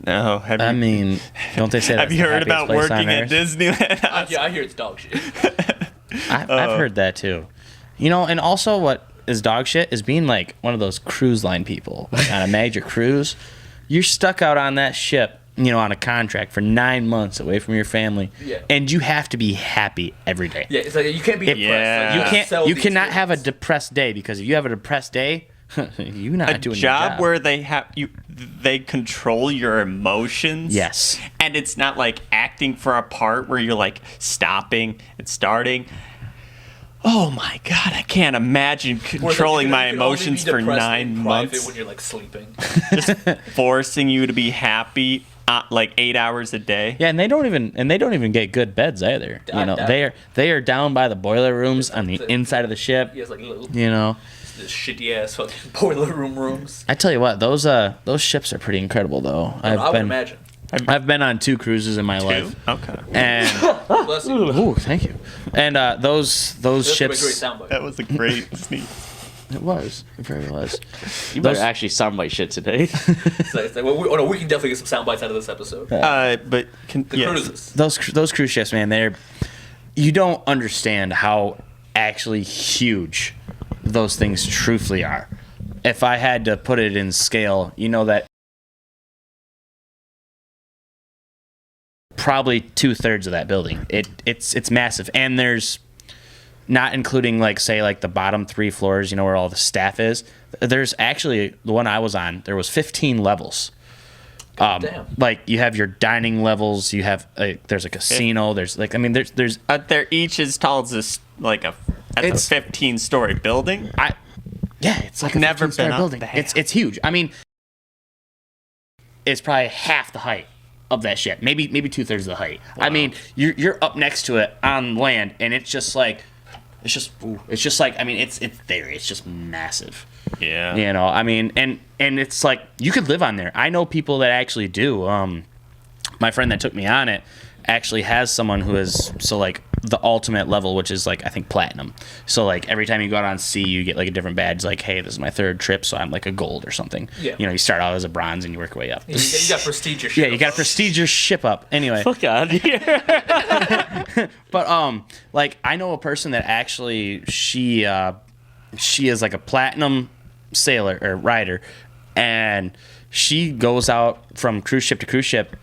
No. I mean, don't they say that's have you heard about working at Earth? Disneyland? Yeah, I hear it's dog shit. I've heard that too. And also what is dog shit is being like one of those cruise line people, like on a major cruise. You're stuck out on that ship, on a contract for 9 months away from your family, and you have to be happy every day. Yeah, it's like you can't be depressed. Yeah. Like, you cannot have a depressed day, because if you have a depressed day, you're not doing your job. Where they control your emotions. Yes. And it's not like acting for a part where you're like stopping and starting. Oh my God, I can't imagine controlling my emotions for 9 months. When you're like sleeping. Just forcing you to be happy like 8 hours a day. Yeah, and they don't even get good beds either. They are down by the boiler rooms on the inside of the ship. Yeah, it's like little this shitty ass fucking boiler rooms. I tell you what, those ships are pretty incredible though. I would imagine. I've been on 2 cruises in my life. Okay. And Bless you. ooh, thank you. And those That's ships. a great soundbite. That was a great sneeze. It was. It very was. You better actually soundbite shit today. It's like, well, we can definitely get some sound bites out of this episode. But Cruises. Those cruise ships, man, you don't understand how actually huge those things truthfully are. If I had to put it in scale, that probably 2/3 of that building. It's massive, and there's not including the bottom 3 floors, where all the staff is. There's actually the one I was on. There was 15 levels. Damn. You have your dining levels. You have there's a casino. There's there's they're each as tall as this a 15-story building. It's like a never 15-story been up building. there. It's huge. I mean, it's probably half the height of that ship. Maybe 2/3 of the height. Wow. I mean, you're up next to it on land, and it's just it's there. It's just massive. Yeah. And it's like you could live on there. I know people that actually do. My friend that took me on it actually has someone who is the ultimate level, which is I think platinum. So every time you go out on sea, you get a different badge. Hey, this is my 3rd trip, so I'm a gold or something. Yeah. You start out as a bronze and you work your way up. You got prestige your ship. Yeah, you got to prestige your ship up. Anyway. Fuck out of here. But I know a person that actually she is a platinum sailor or rider, and she goes out from cruise ship to cruise ship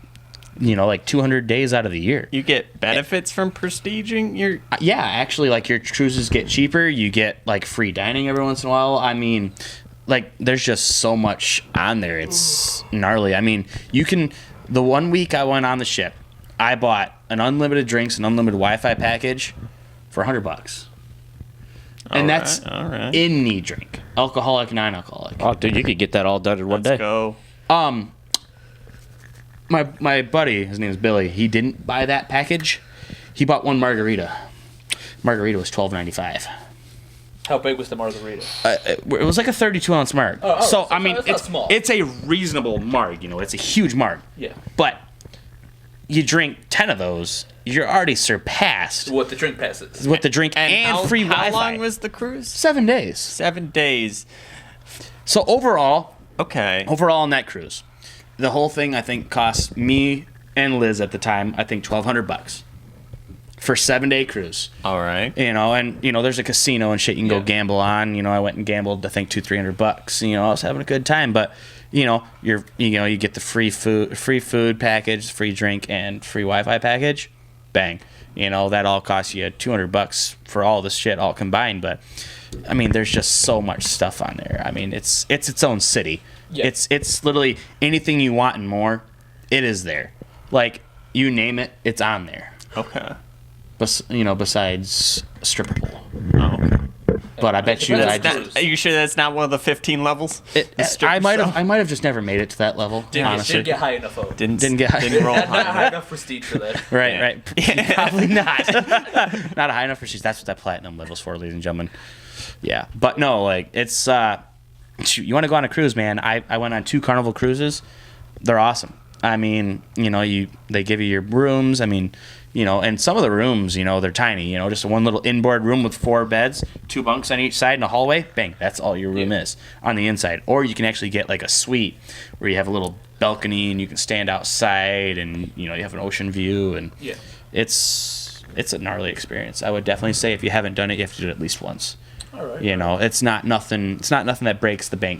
200 days out of the year. You get benefits from prestiging your... Yeah, actually, your cruises get cheaper. You get, free dining every once in a while. I mean, there's just so much on there. It's gnarly. I mean, you can... The 1 week I went on the ship, I bought an unlimited drinks and unlimited Wi-Fi package for $100. And that's any drink. Alcoholic, non-alcoholic. Oh, dude, you could get that all done in one day. Let's go. My buddy, his name is Billy, he didn't buy that package. He bought one margarita. Margarita was $12.95. How big was the margarita? It was a 32-ounce marg. So I mean, it's not small. It's a reasonable marg. It's a huge marg. Yeah. But you drink 10 of those, you're already surpassed What the drink passes. with the drink and free Wi-Fi. How long was the cruise? 7 days. 7 days. So overall Okay. on that cruise, the whole thing I think cost me and Liz at the time $1,200 for 7-day cruise. All right. And there's a casino and shit you can go gamble on. I went and gambled I think $200-300. I was having a good time, but you get the free food package, free drink, and free Wi-Fi package. Bang. That all costs you $200 for all this shit all combined. But I mean, there's just so much stuff on there. I mean, it's its own city. Yeah. It's literally anything you want and more. It is there. You name it, it's on there. Okay. Besides stripper pole. Oh. But I bet you that Are you sure that's not one of the 15 levels? I might have just never made it to that level. Honestly, Didn't get high enough. Didn't get high. Didn't roll Not high high enough prestige for that. Right. Probably not. Not a high enough prestige. That's what that platinum level's for, ladies and gentlemen. Yeah, but no, it's you want to go on a cruise, man? I went on 2 Carnival cruises. They're awesome. I mean, they give you your rooms. I mean, and some of the rooms, they're tiny. Just one little inboard room with 4 beds, 2 bunks on each side, and a hallway. Bang, that's all your room is on the inside. Or you can actually get a suite where you have a little balcony, and you can stand outside, and you have an ocean view, and Yeah. it's a gnarly experience. I would definitely say if you haven't done it, you have to do it at least once. All right. It's not nothing that breaks the bank.